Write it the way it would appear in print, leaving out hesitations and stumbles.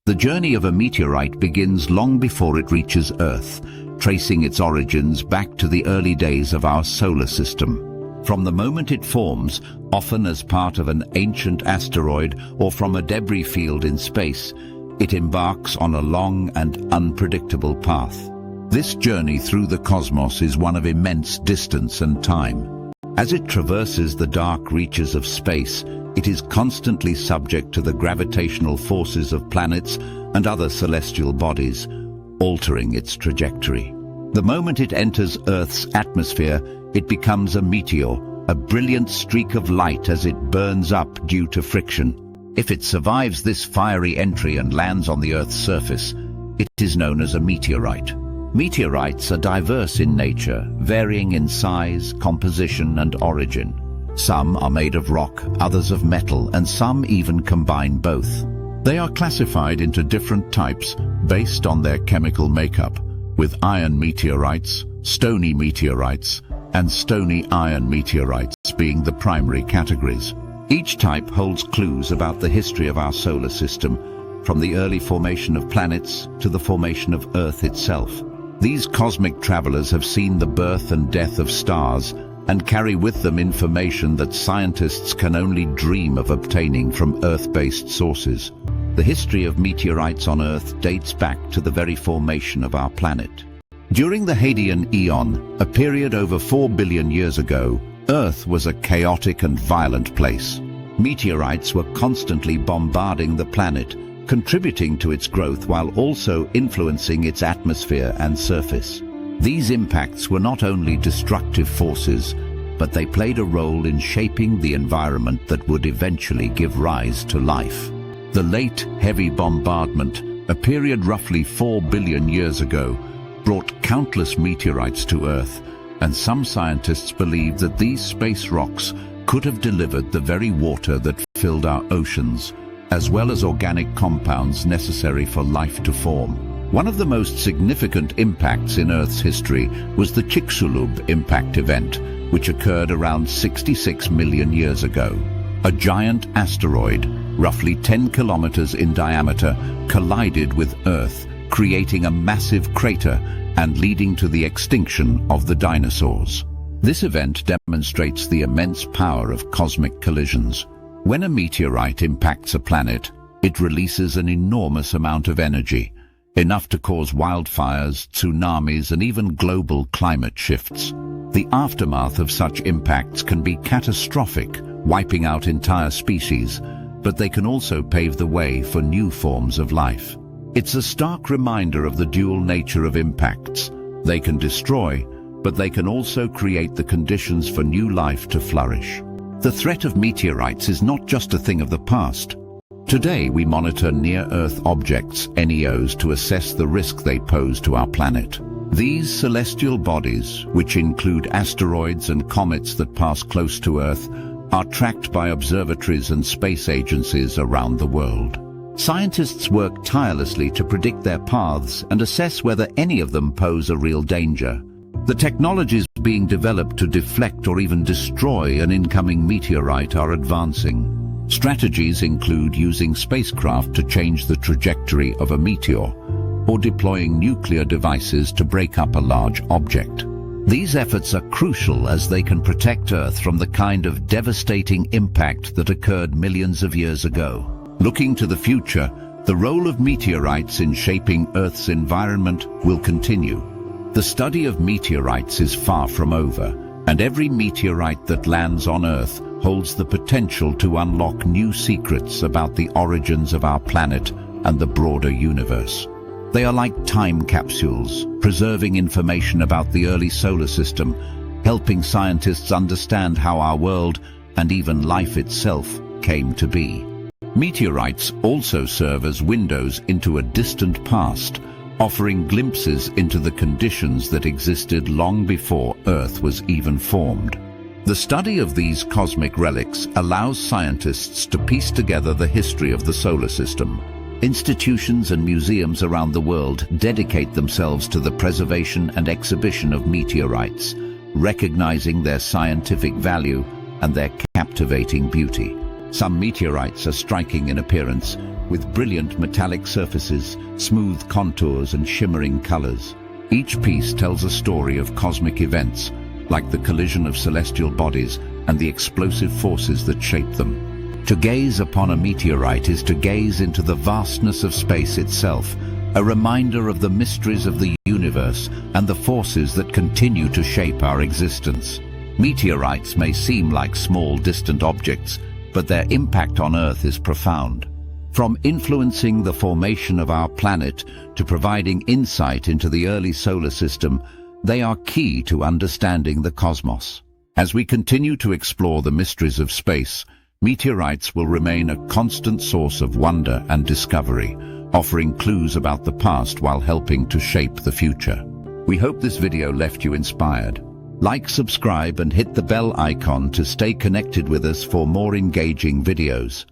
The journey of a meteorite begins long before it reaches Earth, tracing its origins back to the early days of our solar system. From the moment it forms, often as part of an ancient asteroid or from a debris field in space, it embarks on a long and unpredictable path. This journey through the cosmos is one of immense distance and time. As it traverses the dark reaches of space, it is constantly subject to the gravitational forces of planets and other celestial bodies, altering its trajectory. The moment it enters Earth's atmosphere, it becomes a meteor, a brilliant streak of light as it burns up due to friction. If it survives this fiery entry and lands on the Earth's surface, it is known as a meteorite. Meteorites are diverse in nature, varying in size, composition, and origin. Some are made of rock, others of metal, and some even combine both. They are classified into different types based on their chemical makeup, with iron meteorites, stony meteorites, and stony iron meteorites being the primary categories. Each type holds clues about the history of our solar system, from the early formation of planets to the formation of Earth itself. These cosmic travelers have seen the birth and death of stars and carry with them information that scientists can only dream of obtaining from Earth-based sources. The history of meteorites on Earth dates back to the very formation of our planet. During the Hadean Eon, a period over 4 billion years ago, Earth was a chaotic and violent place. Meteorites were constantly bombarding the planet, contributing to its growth while also influencing its atmosphere and surface. These impacts were not only destructive forces, but they played a role in shaping the environment that would eventually give rise to life. The late heavy bombardment, a period roughly 4 billion years ago, brought countless meteorites to Earth, and some scientists believe that these space rocks could have delivered the very water that filled our oceans, as well as organic compounds necessary for life to form. One of the most significant impacts in Earth's history was the Chicxulub impact event, which occurred around 66 million years ago. A giant asteroid, roughly 10 kilometers in diameter, collided with Earth, creating a massive crater and leading to the extinction of the dinosaurs. This event demonstrates the immense power of cosmic collisions. When a meteorite impacts a planet, it releases an enormous amount of energy, enough to cause wildfires, tsunamis, and even global climate shifts. The aftermath of such impacts can be catastrophic, wiping out entire species, but they can also pave the way for new forms of life. It's a stark reminder of the dual nature of impacts. They can destroy, but they can also create the conditions for new life to flourish. The threat of meteorites is not just a thing of the past. Today we monitor near-Earth objects, NEOs, to assess the risk they pose to our planet. These celestial bodies, which include asteroids and comets that pass close to Earth, are tracked by observatories and space agencies around the world. Scientists work tirelessly to predict their paths and assess whether any of them pose a real danger. The technologies being developed to deflect or even destroy an incoming meteorite are advancing. Strategies include using spacecraft to change the trajectory of a meteor, or deploying nuclear devices to break up a large object. These efforts are crucial as they can protect Earth from the kind of devastating impact that occurred millions of years ago. Looking to the future, the role of meteorites in shaping Earth's environment will continue. The study of meteorites is far from over, and every meteorite that lands on Earth holds the potential to unlock new secrets about the origins of our planet and the broader universe. They are like time capsules, preserving information about the early solar system, helping scientists understand how our world, and even life itself, came to be. Meteorites also serve as windows into a distant past, offering glimpses into the conditions that existed long before Earth was even formed. The study of these cosmic relics allows scientists to piece together the history of the solar system. Institutions and museums around the world dedicate themselves to the preservation and exhibition of meteorites, recognizing their scientific value and their captivating beauty. Some meteorites are striking in appearance, with brilliant metallic surfaces, smooth contours and shimmering colors. Each piece tells a story of cosmic events, like the collision of celestial bodies and the explosive forces that shape them. To gaze upon a meteorite is to gaze into the vastness of space itself, a reminder of the mysteries of the universe and the forces that continue to shape our existence. Meteorites may seem like small, distant objects, but their impact on Earth is profound. From influencing the formation of our planet to providing insight into the early solar system, they are key to understanding the cosmos. As we continue to explore the mysteries of space, meteorites will remain a constant source of wonder and discovery, offering clues about the past while helping to shape the future. We hope this video left you inspired. Like, subscribe, and hit the bell icon to stay connected with us for more engaging videos.